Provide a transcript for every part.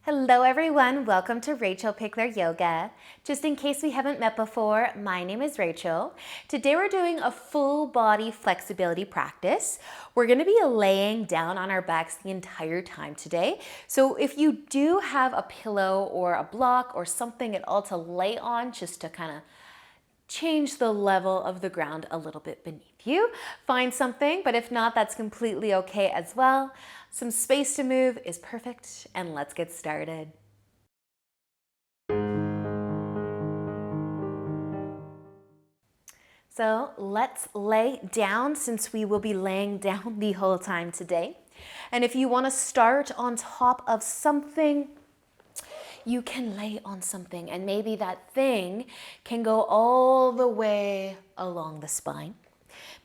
Hello everyone, welcome to Rachel Pichler Yoga. Just in case we haven't met before, my name is Rachel. Today we're doing a full body flexibility practice. We're going to be laying down on our backs the entire time today. So if you do have a pillow or a block or something at all to lay on just to kind of change the level of the ground a little bit beneath you, find something, but if not, that's completely okay as well. Some space to move is perfect, and let's get started. So let's lay down, since we will be laying down the whole time today. And if you want to start on top of something, you can lay on something, and maybe that thing can go all the way along the spine.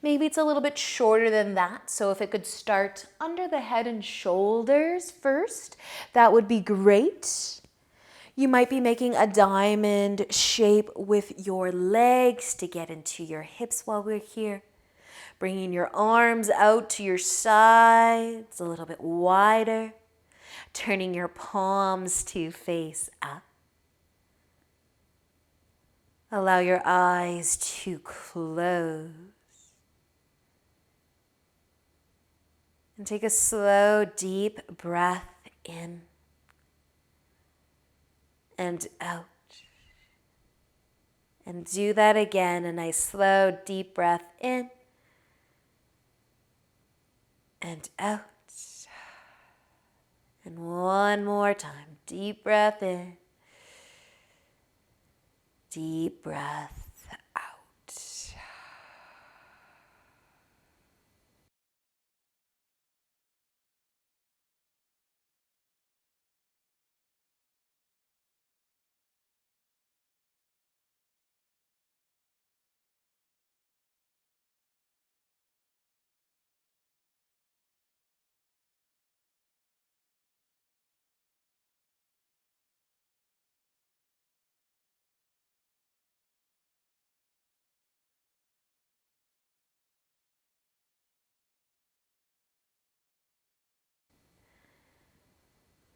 Maybe it's a little bit shorter than that, so if it could start under the head and shoulders first, that would be great. You might be making a diamond shape with your legs to get into your hips while we're here. Bringing your arms out to your sides, a little bit wider. Turning your palms to face up. Allow your eyes to close. And take a slow, deep breath in and out. And do that again, a nice slow, deep breath in and out. And one more time, deep breath in, deep breath out.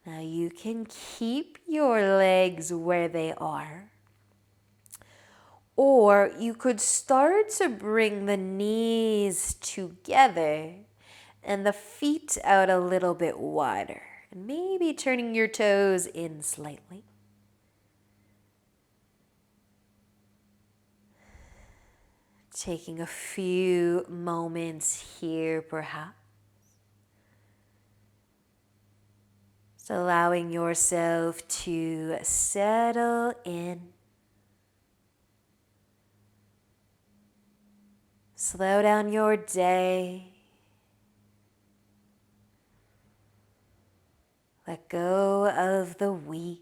Now you can keep your legs where they are, or you could start to bring the knees together and the feet out a little bit wider, and maybe turning your toes in slightly. Taking a few moments here perhaps. So allowing yourself to settle in. Slow down your day. Let go of the week.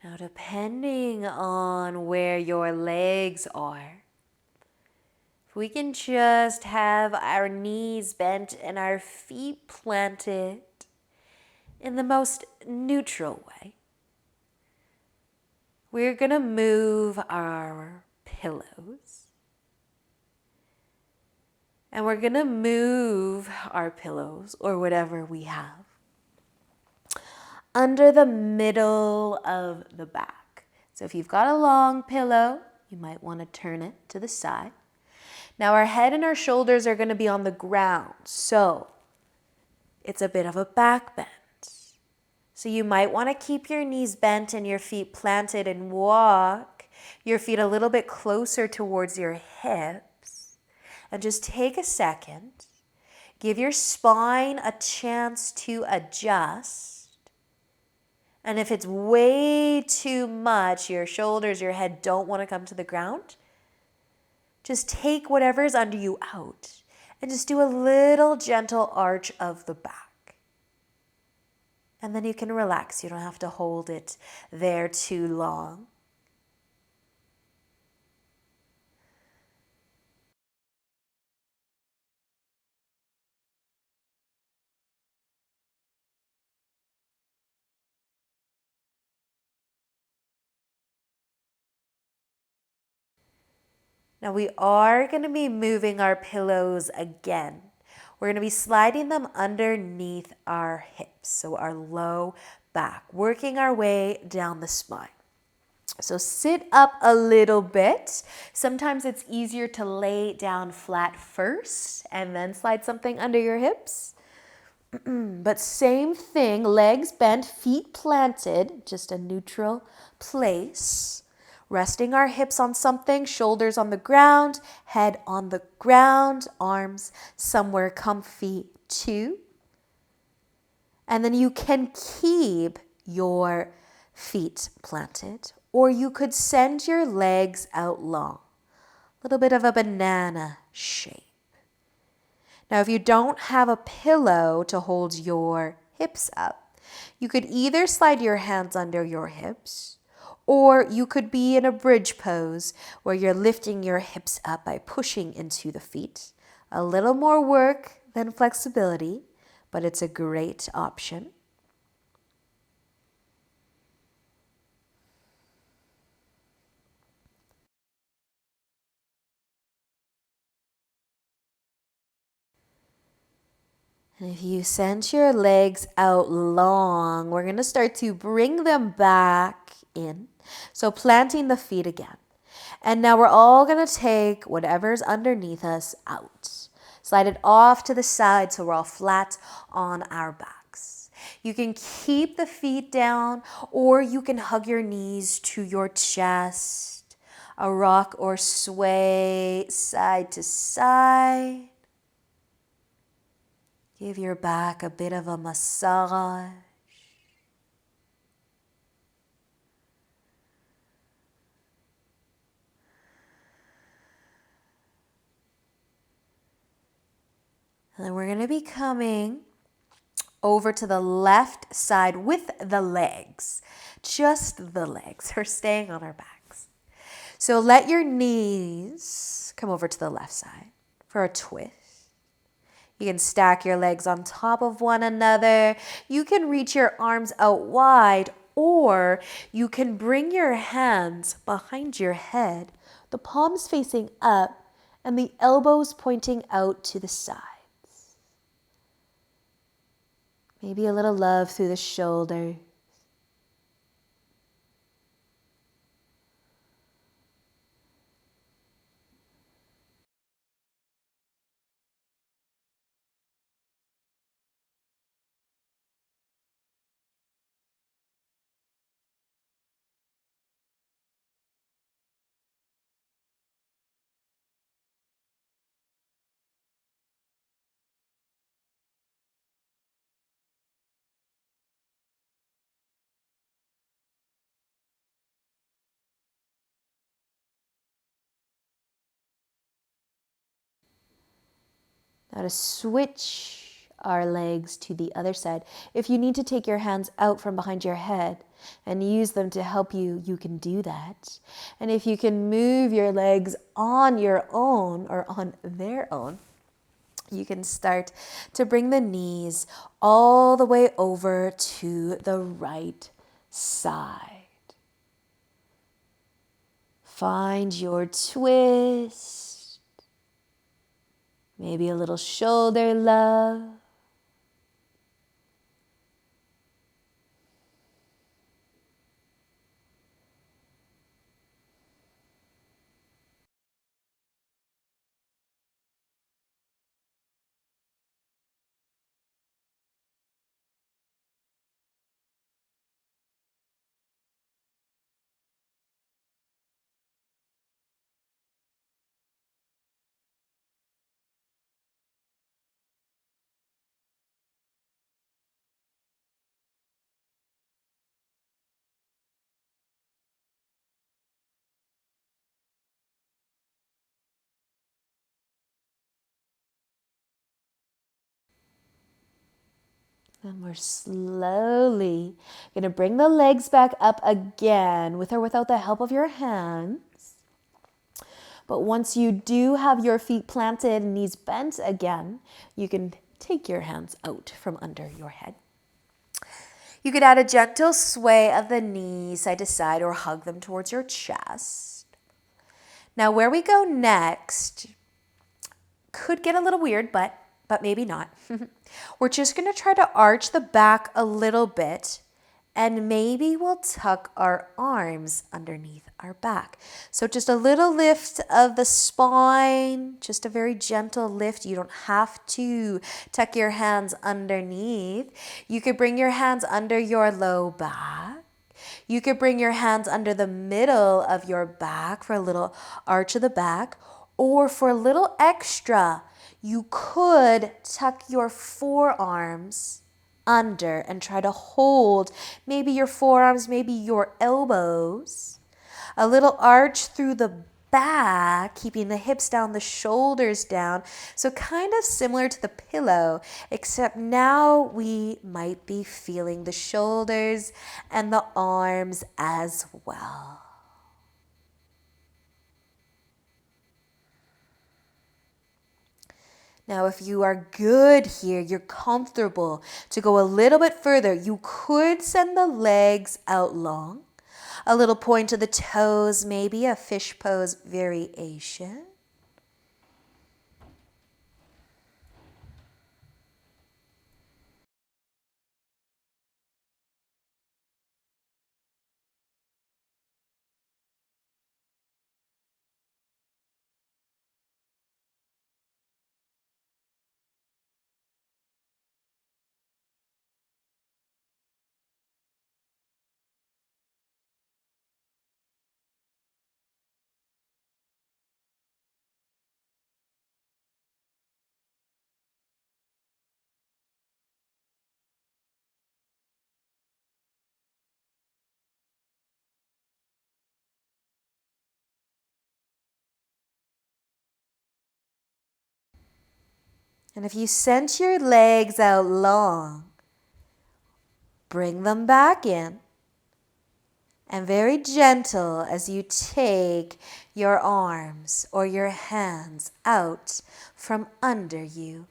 Now, depending on where your legs are, if we can just have our knees bent and our feet planted, in the most neutral way. We're going to move our pillows. And we're going to move our pillows, or whatever we have, under the middle of the back. So if you've got a long pillow, you might want to turn it to the side. Now our head and our shoulders are going to be on the ground, so it's a bit of a back bend. So you might want to keep your knees bent and your feet planted and walk your feet a little bit closer towards your hips. And just take a second. Give your spine a chance to adjust. And if it's way too much, your shoulders, your head don't want to come to the ground, just take whatever's under you out and just do a little gentle arch of the back. And then you can relax. You don't have to hold it there too long. Now we are going to be moving our pillows again. We're going to be sliding them underneath our hips, so our low back, working our way down the spine. So sit up a little bit. Sometimes it's easier to lay down flat first and then slide something under your hips. But same thing, legs bent, feet planted, just a neutral place. Resting our hips on something, shoulders on the ground, head on the ground, arms somewhere comfy too. And then you can keep your feet planted, or you could send your legs out long. A little bit of a banana shape. Now, if you don't have a pillow to hold your hips up, you could either slide your hands under your hips, or you could be in a bridge pose where you're lifting your hips up by pushing into the feet. A little more work than flexibility, but it's a great option. And if you send your legs out long, we're going to start to bring them back in. So planting the feet again. And now we're all going to take whatever's underneath us out. Slide it off to the side so we're all flat on our backs. You can keep the feet down, or you can hug your knees to your chest. A rock or sway side to side. Give your back a bit of a massage. And then we're going to be coming over to the left side with the legs. Just the legs are staying on our backs. So let your knees come over to the left side for a twist. You can stack your legs on top of one another. You can reach your arms out wide, or you can bring your hands behind your head, the palms facing up and the elbows pointing out to the sides. Maybe a little love through the shoulders. Now to switch our legs to the other side. If you need to take your hands out from behind your head and use them to help you, you can do that. And if you can move your legs on your own or on their own, You can start to bring the knees all the way over to the right side. Find your twist. Maybe a little shoulder love. And we're slowly going to bring the legs back up again with or without the help of your hands. But once you do have your feet planted and knees bent again, you can take your hands out from under your head. You could add a gentle sway of the knees side to side or hug them towards your chest. Now where we go next could get a little weird, but maybe not. We're just going to try to arch the back a little bit, and maybe we'll tuck our arms underneath our back. So just a little lift of the spine, just a very gentle lift. You don't have to tuck your hands underneath. You could bring your hands under your low back. You could bring your hands under the middle of your back for a little arch of the back, or for a little extra, you could tuck your forearms under and try to hold maybe your forearms, maybe your elbows. A little arch through the back, keeping the hips down, the shoulders down. So kind of similar to the pillow, except now we might be feeling the shoulders and the arms as well. Now, if you are good here, you're comfortable to go a little bit further, you could send the legs out long. A little point to the toes, maybe a fish pose variation. And if you sent your legs out long, bring them back in. And very gentle as you take your arms or your hands out from under you.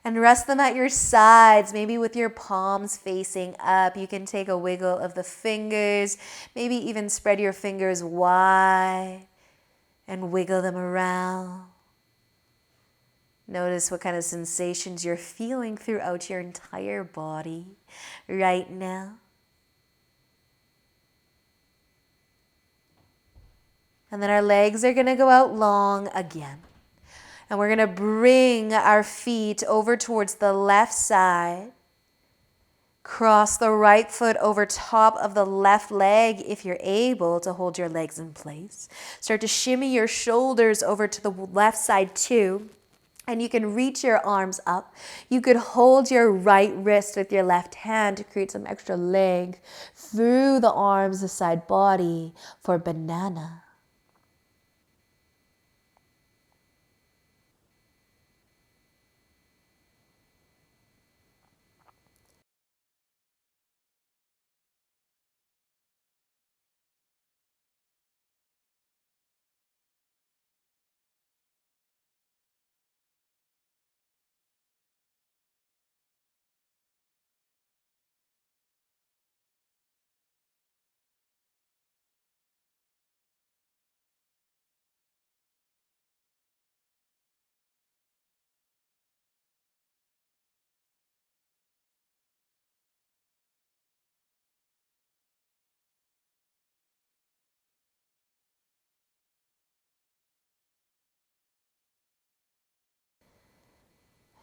And rest them at your sides, maybe with your palms facing up. You can take a wiggle of the fingers, maybe even spread your fingers wide and wiggle them around. Notice what kind of sensations you're feeling throughout your entire body right now. And then our legs are going to go out long again. And we're going to bring our feet over towards the left side. Cross the right foot over top of the left leg if you're able to hold your legs in place. Start to shimmy your shoulders over to the left side too. And you can reach your arms up. You could hold your right wrist with your left hand to create some extra length through the arms, the side body for banana.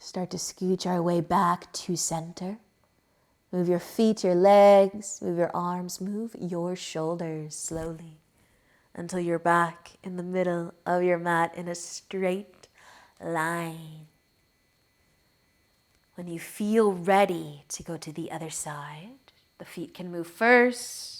Start to scooch our way back to center. Move your feet, your legs, move your arms, move your shoulders slowly until you're back in the middle of your mat in a straight line. When you feel ready to go to the other side, the feet can move first.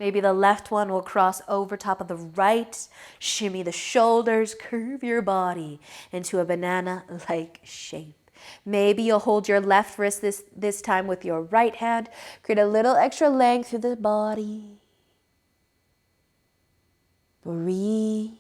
Maybe the left one will cross over top of the right. Shimmy the shoulders, curve your body into a banana-like shape. Maybe you'll hold your left wrist this time with your right hand. Create a little extra length through the body. Breathe.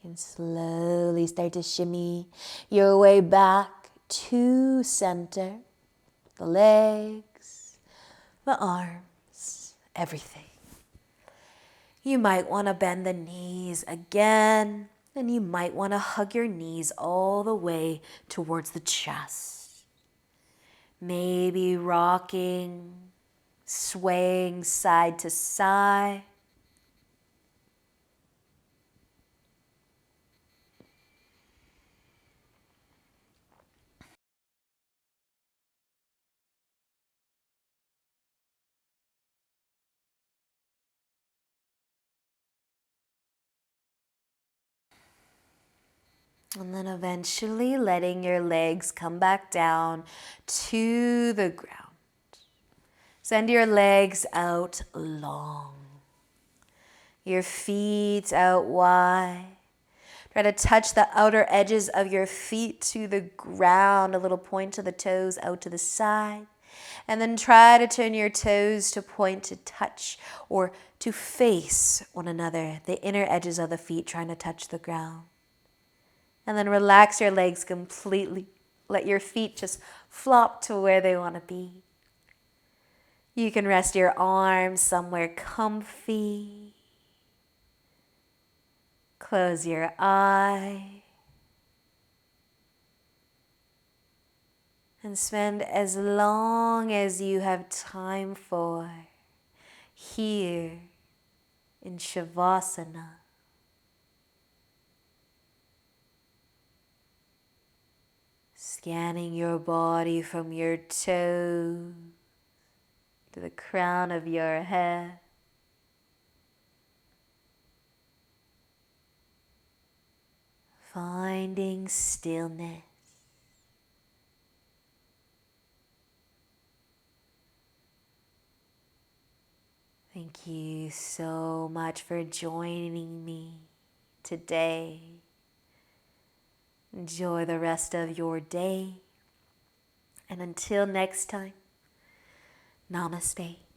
You can slowly start to shimmy your way back to center. The legs, the arms, everything. You might want to bend the knees again, and you might want to hug your knees all the way towards the chest. Maybe rocking, swaying side to side. And then eventually letting your legs come back down to the ground. Send your legs out long. Your feet out wide. Try to touch the outer edges of your feet to the ground. A little point to the toes out to the side. And then try to turn your toes to point to touch or to face one another. The inner edges of the feet trying to touch the ground. And then relax your legs completely. Let your feet just flop to where they want to be. You can rest your arms somewhere comfy. Close your eye. And spend as long as you have time for here in Shavasana. Scanning your body from your toes to the crown of your head. Finding stillness. Thank you so much for joining me today. Enjoy the rest of your day. And until next time, namaste.